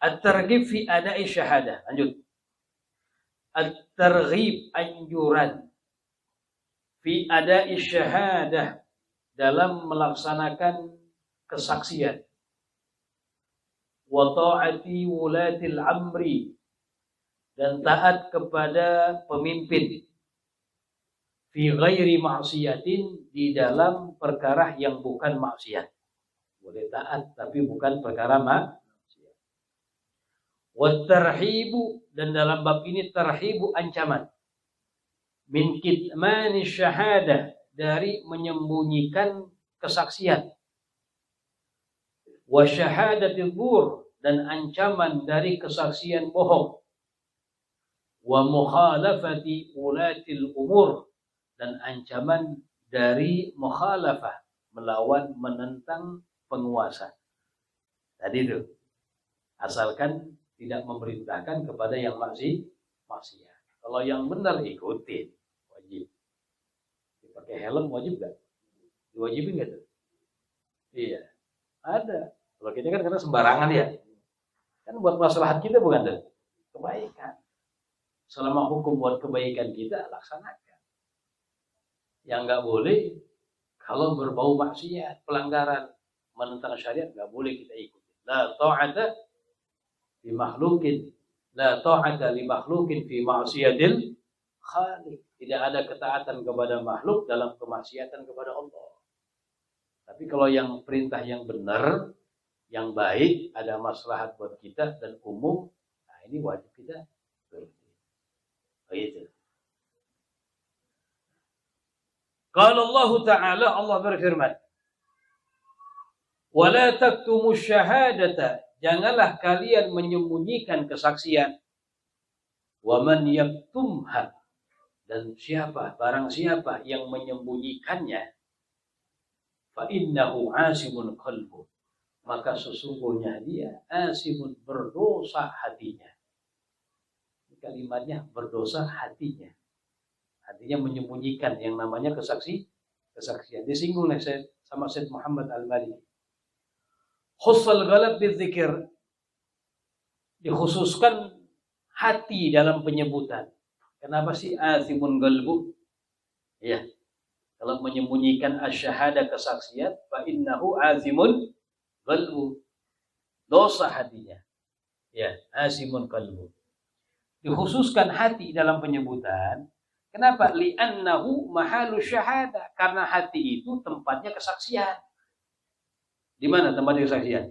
At-targhib fi ada'i syahadah. Lanjut. At-targhib, anjuran, fi ada'i syahadah, dalam melaksanakan kesaksian. Wa ta'ati wulatil amri, dan taat kepada pemimpin. Fi ghairi ma'siyatin, di dalam perkara yang bukan maksiat. Boleh taat tapi bukan perkara maksiat. Wa tarhibu, dan dalam bab ini tarhibu, ancaman. Min kitmani syahadah, dari menyembunyikan kesaksian. Wa syahadatil zur, dan ancaman dari kesaksian bohong. Wa mukhalafati ulatil umur, dan ancaman dari mukhalafah, melawan, menentang penguasa. Tadi itu, asalkan tidak memerintahkan kepada yang maksiat. Kalau yang benar ikutin, wajib. Pakai helm wajib gak? Diwajibin gak tuh? Iya, ada. Kalau kita kan karena sembarangan ya. Kan buat maslahat kita bukan tuh? Kebaikan. Selama hukum buat kebaikan kita, laksanakan. Yang nggak boleh, kalau berbau maksiat, pelanggaran, menentang syariat, nggak boleh kita ikuti. La ta'ata li makhlukin, la ta'ata li makhlukin fi ma'siyatil khaliq. Tidak ada ketaatan kepada makhluk dalam kemaksiatan kepada Allah. Tapi kalau yang perintah yang benar, yang baik, ada maslahat buat kita dan umum, nah ini wajib kita ikuti. Begitu. Qala Allah Ta'ala, Allah berfirman, wa la taktumu syahadata, janganlah kalian menyembunyikan kesaksian. Wa man yaktumha, dan barang siapa yang menyembunyikannya, fa innahu asimun qalbu, maka sesungguhnya dia asimun, berdosa hatinya. Kalimatnya berdosa hatinya. Artinya menyembunyikan yang namanya kesaksian. Disinggung sama Syed Muhammad Al-Maliki. Khussal ghalab bidzikir, dikhususkan hati dalam penyebutan. Kenapa sih asimun qalbu? Ya. Kalau menyembunyikan asyhada, kesaksian, fa innahu azimun qalbu, dosa hatinya. Ya, asimun qalbu. Dikhususkan hati dalam penyebutan. Kenapa? Li'annahu mahalu syahada, karena hati itu tempatnya kesaksian. Di mana tempatnya kesaksian?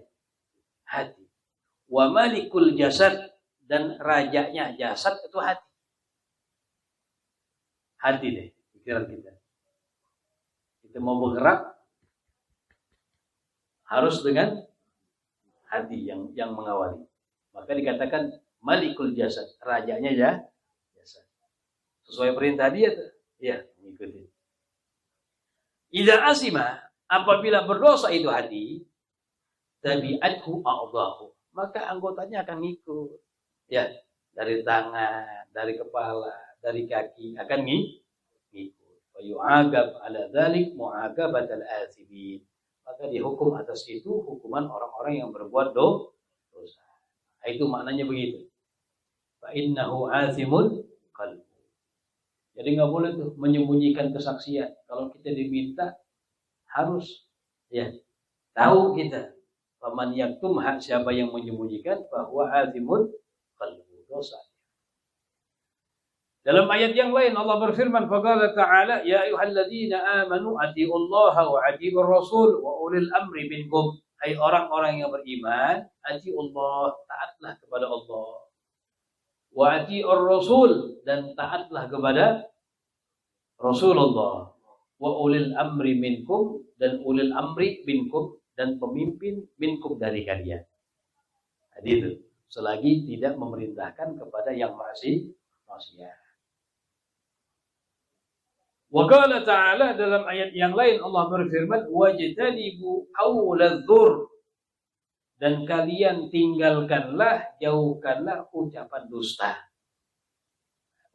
Hati. Wa malikul jasad, dan rajanya jasad itu hati. Hati deh, pikiran kita. Kita mau bergerak harus dengan hati yang mengawali. Maka dikatakan malikul jasad, rajanya jasad. Sesuai perintah dia tuh. Ya, mengikuti. Idza asima, apabila berdosa itu hati, tabi'athu a'dhahu, maka anggotanya akan ngikut. Ya, dari tangan, dari kepala, dari kaki akan ngikut. Wa yu'agab 'ala dzalik mu'agabatal atsibin. Maka dihukum atas itu hukuman orang-orang yang berbuat dosa. Nah, itu maknanya begitu. Fa innahu azimun qalbu. Jadi nggak boleh tuh menyembunyikan kesaksian. Kalau kita diminta harus ya tahu kita. Faman yaktumha, siapa yang menyembunyikan, bahwa azimun qalbu, dosa. Dalam ayat yang lain Allah berfirman, faqala ta'ala, ya ayyuhalladzina amanu atiullaha wa atiur rasul wa ulil amri minkum. Hai orang-orang yang beriman, atiullah, taatlah kepada Allah. Wa atiur rasul, dan taatlah kepada Rasulullah. Wa ulil amri minkum, dan ulil amri minkum, dan pemimpin minkum dari kalian. Jadi itu, selagi tidak memerintahkan kepada yang maksiat. Wa qala ta'ala, dalam ayat yang lain Allah berfirman, wajtanibu qawladz-dzur, dan kalian tinggalkanlah, jauhkanlah ucapan dusta.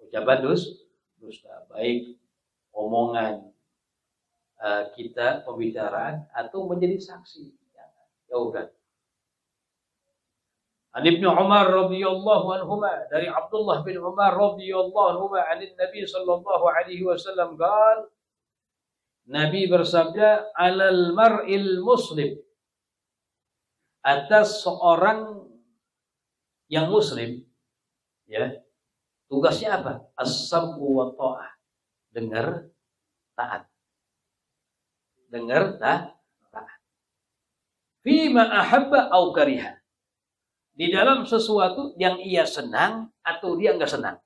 Ucapan dusta, baik omongan kita, pembicaraan, atau menjadi saksi. Jauhkan. An Ibnu Umar radhiyallahu anhuma, dari Abdullah bin Umar radhiyallahu anhuma, anin Nabi sallallahu alaihi wasallam qala, Nabi bersabda, alal mar'il muslim, atas seorang yang muslim, ya, tugasnya apa? As-sam'u wa ta'ah, dengar, taat. Dengar, taat. Fima ahabba au kariha, di dalam sesuatu yang ia senang atau dia enggak senang.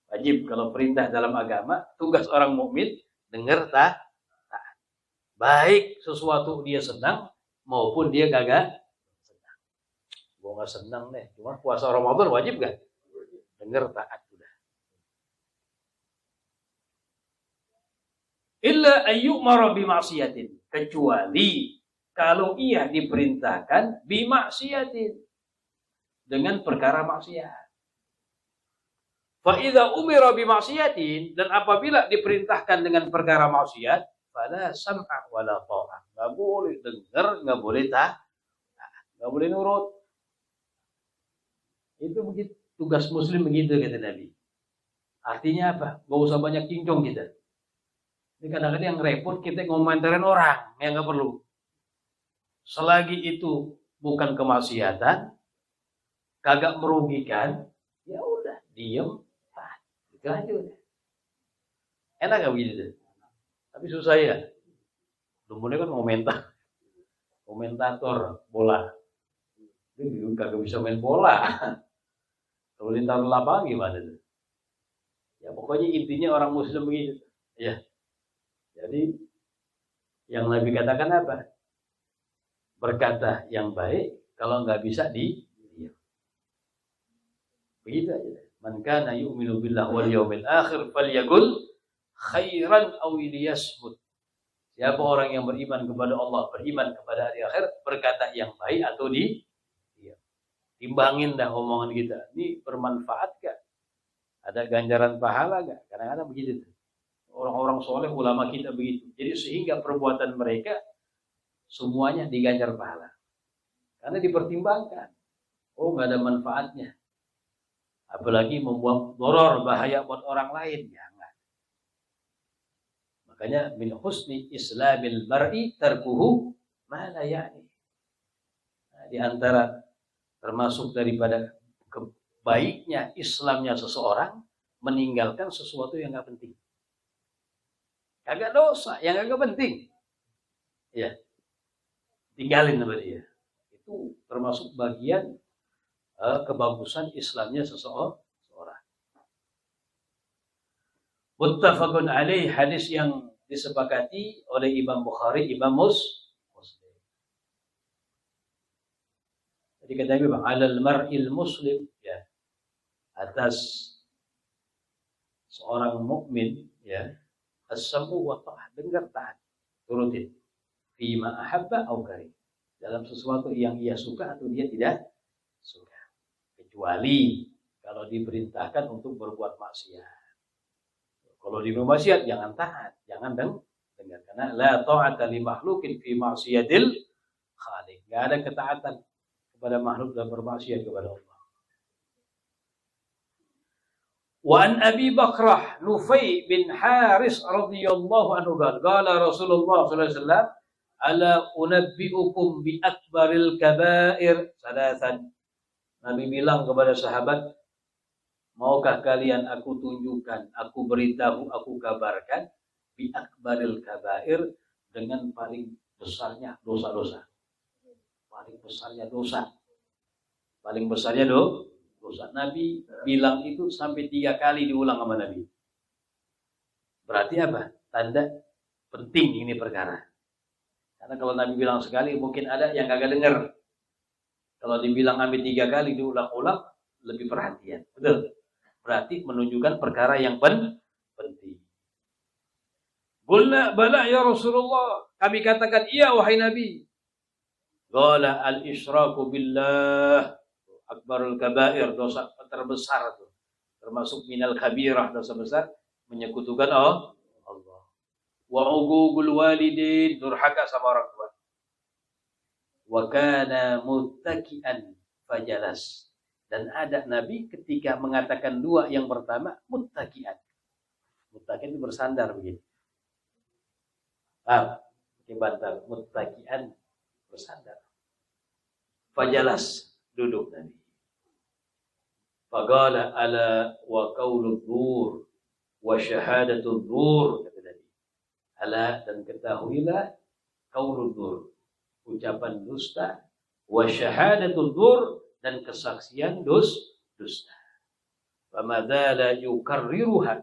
Wajib kalau perintah dalam agama, tugas orang mukmin dengar, taat. Baik sesuatu dia senang maupun dia kagak senang. Gua enggak senang deh, cuma puasa Ramadan wajib gak? Dengar, taat sudah. Illa ayyumara bima'siyatin, kecuali kalau ia diperintahkan bimaksiatin, dengan perkara maksiat. Fa idza umira bimaksiatin, dan apabila diperintahkan dengan perkara maksiat, fala sam'a wala ta'ah, enggak boleh dengar, enggak boleh taat, enggak boleh nurut. Itu begitu, tugas muslim begitu kata Nabi. Artinya apa? Enggak usah banyak cincong kita. Ini kadang-kadang yang repot kita ngomentarin orang yang enggak perlu. Selagi itu bukan kemaksiatan, kagak merugikan, ya udah diem, itu aja udah. Enak gak begitu? Tapi susah ya. Lumurnya kan komentator bola. Dia kagak bisa main bola. Kalau ditaruh lapangan gimana tuh? Ya pokoknya intinya orang muslim begitu. Ya. Jadi yang Nabi katakan apa? Berkata yang baik, kalau nggak bisa diam. Begitu aja. Man kana yu'minu billahi wal yawmil akhir falyaqul khairan aw liyasmut. Siapa orang yang beriman kepada Allah, beriman kepada hari akhir, berkata yang baik atau diam. Timbangin dah omongan kita. Ini bermanfaat gak? Ada ganjaran pahala gak? Kadang-kadang begitu. Orang-orang soleh, ulama kita begitu. Jadi sehingga perbuatan mereka semuanya diganjar pahala. Karena dipertimbangkan. Oh, nggak ada manfaatnya. Apalagi membuat doror, bahaya buat orang lain. Jangan. Makanya min husni islamil mar'i tarkuhu ma la ya'ni. Nah, di antara termasuk daripada baiknya Islamnya seseorang meninggalkan sesuatu yang nggak penting. Kagak dosa, yang kagak penting. Ya. Tinggalin sama dia. Itu termasuk bagian kebagusan Islamnya seseorang. Muttafaqun alaih, hadis yang disepakati oleh Imam Bukhari, Imam Muslim. Jadi kata Nabi, alal mar'il muslim, ya, atas seorang mukmin, ya, as-sam'u wa ta'ah, dengar, taat, turutin. Fima ahabba au kari, dalam sesuatu yang ia suka atau dia tidak suka, kecuali kalau diperintahkan untuk berbuat maksiat. Kalau di maksiat jangan taat, jangan dengar, karena la ta'ata li makhluqin fi maksiatil khaliq. Enggak ada ketaatan kepada makhluk dalam bermaksiat kepada Allah. Wa an Abi Bakrah Nufai bin Haris radhiyallahu anhu qala Rasulullah sallallahu alaihi wasallam, ala unabbi'ukum bi akbaril kabair salasan. Nabi bilang kepada sahabat, maukah kalian aku tunjukkan, aku beritahu, aku kabarkan bi akbaril kabair, dengan paling besarnya dosa-dosa. Paling besarnya dosa. Paling besarnya dosa. Nabi bilang itu sampai 3 kali diulang sama Nabi. Berarti apa? Tanda penting ini perkara. Karena kalau Nabi bilang sekali, mungkin ada yang kagak dengar. Kalau dibilang Nabi 3 kali diulang-ulang, lebih perhatian. Betul? Berarti menunjukkan perkara yang penting. Qulna bala ya Rasulullah. Kami katakan iya wahai Nabi. Qala al-isyraku billah akbarul kabair, dosa terbesar itu. Termasuk minal kabirah, dosa besar, menyekutukan Allah. Wa uququl walidin, durhaka sama orang tua. Wa kana muttaki'an fajalas. Dan ada Nabi ketika mengatakan dua yang pertama muttaqian. Muttaqian itu bersandar begini. Pakai bantal. Muttaqian bersandar. Fajalas, duduk Nabi. Faqala ala wa qaulud dzur wa syahadatud dzur, kata Nabi. Ala, dan ketahuilah qaulud dzur, ucapan dusta, wa syahadatud dzur, dan kesaksian dusta. Famadzala yukarriruha,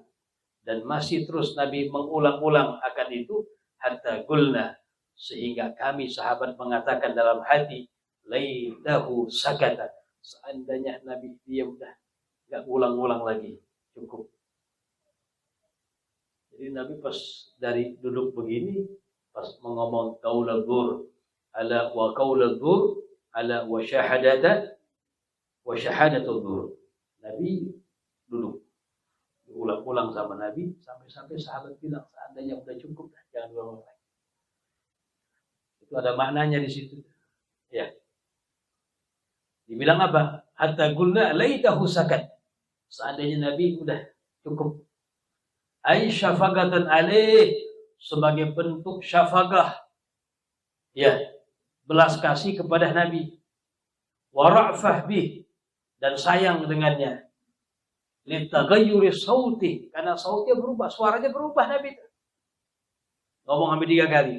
dan masih terus Nabi mengulang-ulang akan itu, hatta qulna, sehingga kami sahabat mengatakan dalam hati, laitahu sakata, seandainya Nabi dia udah nggak ulang-ulang lagi, cukup. Jadi Nabi pas dari duduk begini, pas mengomong qaulul dzur, ala wa qaulul dzur, ala wa syahadata wa syahadatul dzur, Nabi duduk, diulang-ulang sama Nabi sampai sahabat bilang seandainya udah cukup, jangan ulang lagi. Itu ada maknanya di situ. Ya. Dibilang apa? Hatta qulna laitahu sakat. Seandainya Nabi udah cukup. Ai syafaqatan alaih, sebagai bentuk syafaqah. Ya, belas kasih kepada Nabi. Wa ra'fah bih, dan sayang dengannya. Litaghayyuri sauti, karena sautnya berubah, suaranya berubah Nabi. Ngomong sampai 3 kali.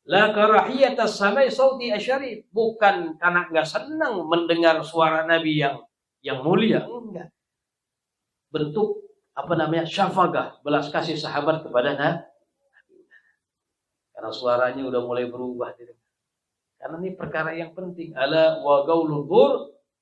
La karahiyata samai sauti asyarif, bukan karena enggak senang mendengar suara Nabi yang mulia, enggak. Bentuk syafaqah, belas kasih sahabat kepada Nabi. Karena suaranya udah mulai berubah. Karena ini perkara yang penting. Ala wa qaulul dzur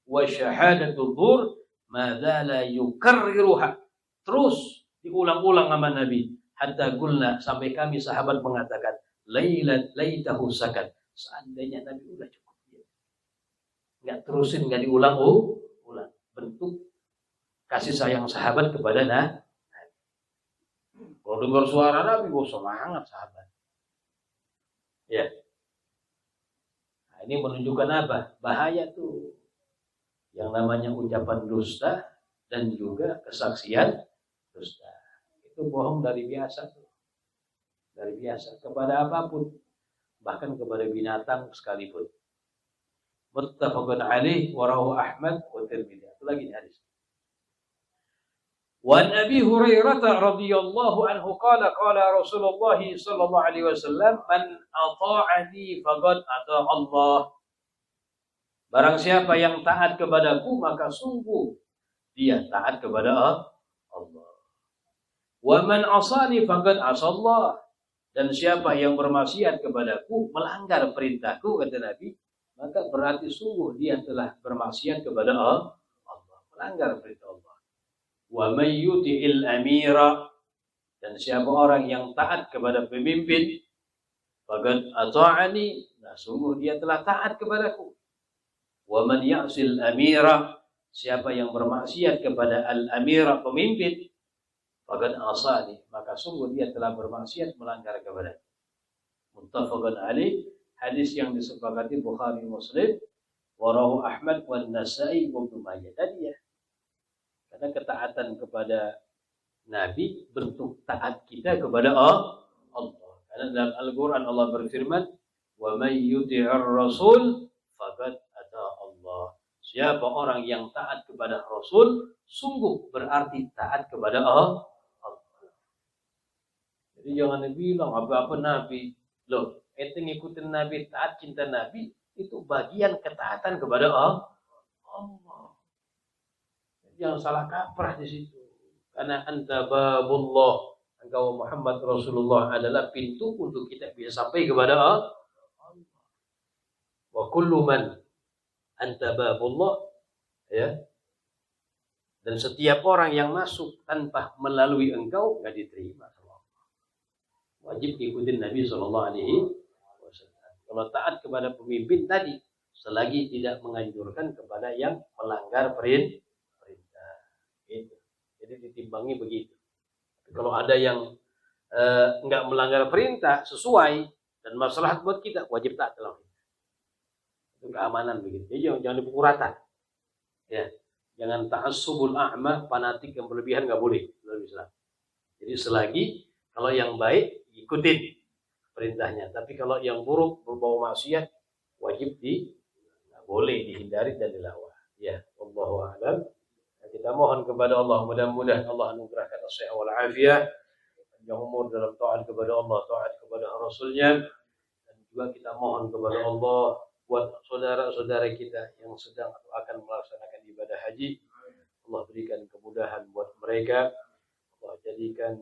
wa syahadatul dzur madzala yukarriruha. Terus diulang-ulang sama Nabi. Hatta qulna, sampai kami sahabat mengatakan, laitahu sakat, seandainya Nabi udah cukup dia. Enggak terusin, enggak diulang-ulang. Bentuk kasih sayang sahabat kepada Nabi. Kalau dengar suara Nabi, semangat sahabat. Ya. Nah, ini menunjukkan apa? Bahaya tuh yang namanya ucapan dusta dan juga kesaksian dusta. Itu bohong dari biasa tuh. Dari biasa kepada apapun, bahkan kepada binatang sekalipun. Muttafaqun alaih wa rawahu Ahmad wa Tirmidzi. Itu lagi hadis. Wa Abi Hurairah radhiyallahu anhu qala Rasulullah sallallahu alaihi wasallam, man ata'ani faqad ata'a Allah. Barang siapa yang taat kepadaku, maka sungguh dia taat kepada Allah. Wa man asani faqad asallah. Dan siapa yang bermaksiat kepadaku, melanggar perintahku, kata Nabi, maka berarti sungguh dia telah bermaksiat kepada Allah, melanggar perintah Allah. Wa may yuti'il amira, dan siapa orang yang taat kepada pemimpin, faqad ata'ani, nah sungguh dia telah taat kepadaku. Wa man ya'sil amira, siapa yang bermaksiat kepada al-amira, pemimpin, faqad asani, maka sungguh dia telah bermaksiat, melanggar kepada. Muttafaqun alaih, hadis yang disepakati Bukhari Muslim, wa rawahu Ahmad wan Nasa'i wa Ibnu Majah. Tadi ya. Karena ketaatan kepada Nabi bentuk taat kita kepada Allah. Karena dalam Al-Qur'an Allah berfirman, wa may yuti'ir rasul faqad ata Allah. Siapa orang yang taat kepada Rasul, sungguh berarti taat kepada Allah. Jadi jangan bilang apa-apa Nabi. Loh, ente ngikutin Nabi, taat cinta Nabi, itu bagian ketaatan kepada Allah. Jangan salah kaprah di situ. Karena anta babullah, engkau Muhammad Rasulullah adalah pintu untuk kita bisa sampai kepada Allah. Wa kullu man anta babullah, ya. Dan setiap orang yang masuk tanpa melalui engkau enggak diterima. Wajib ikutin Nabi Sallallahu Alaihi Wasallam. Kalau taat kepada pemimpin tadi, selagi tidak menganjurkan kepada yang melanggar perintah. Itu. Jadi ditimbangi begitu. Kalau ada yang enggak melanggar perintah sesuai dan maslahat buat kita, wajib taat dalam perintah. Itu keamanan begitu. Jadi jangan dipukul rata. Ya. Jangan ta'assubul a'ma, fanatik yang berlebihan nggak boleh dalam Islam. Jadi selagi kalau yang baik ikutin perintahnya, tapi kalau yang buruk berbau maksiat wajib nggak boleh dihindari dan dilawan. Ya, wallahu a'lam. Kita mohon kepada Allah, mudah-mudahan Allah anugerahkan as-sihah wal afiyah, panjang umur dalam taat kepada Allah, taat kepada Rasulnya, dan juga kita mohon kepada Allah buat saudara-saudara kita yang sedang atau akan melaksanakan ibadah haji, Allah berikan kemudahan buat mereka, Allah jadikan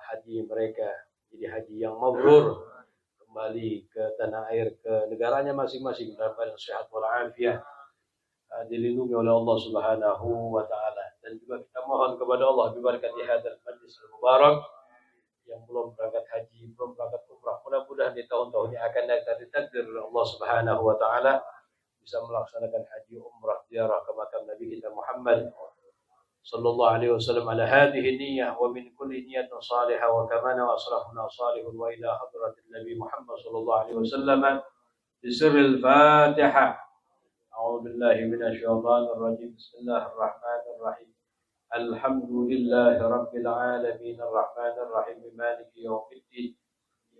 haji mereka jadi haji yang mabrur, kembali ke tanah air, ke negaranya masing-masing dalam keadaan sehat wal afiyah, dilindungi oleh Allah Subhanahu wa taala. Dan juga kita mohon kepada Allah bibarakati hadzal majlis al-mubarak yang belum berangkat haji, belum berangkat umrah, mudah-mudahan di tahun-tahun yang akan datang ditakdir oleh Allah Subhanahu wa taala bisa melaksanakan haji umrah ziarah ke makam Nabi kita Muhammad sallallahu alaihi wasallam ala hadhihi niyyah wa min kulli niyyatin salihah wa kamana wa asrafuna salihun wa ila hadratil Nabi Muhammad sallallahu alaihi wasallam bi sirril Fatihah. أعوذ بالله من الشيطان الرجيم بسم الله الرحمن الرحيم الحمد لله رب العالمين الرحمن الرحيم مالك يوم الدين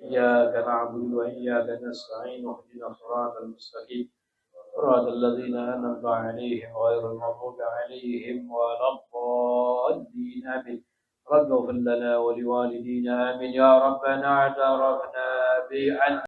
إياك نعبد وإياك نستعين اهدنا الصراط المستقيم صراط الذين أنعمت عليهم غير المغضوب عليهم ولا الضالين آمين رب اغفر لنا ولوالدينا آمين يا ربنا اعترفنا بأن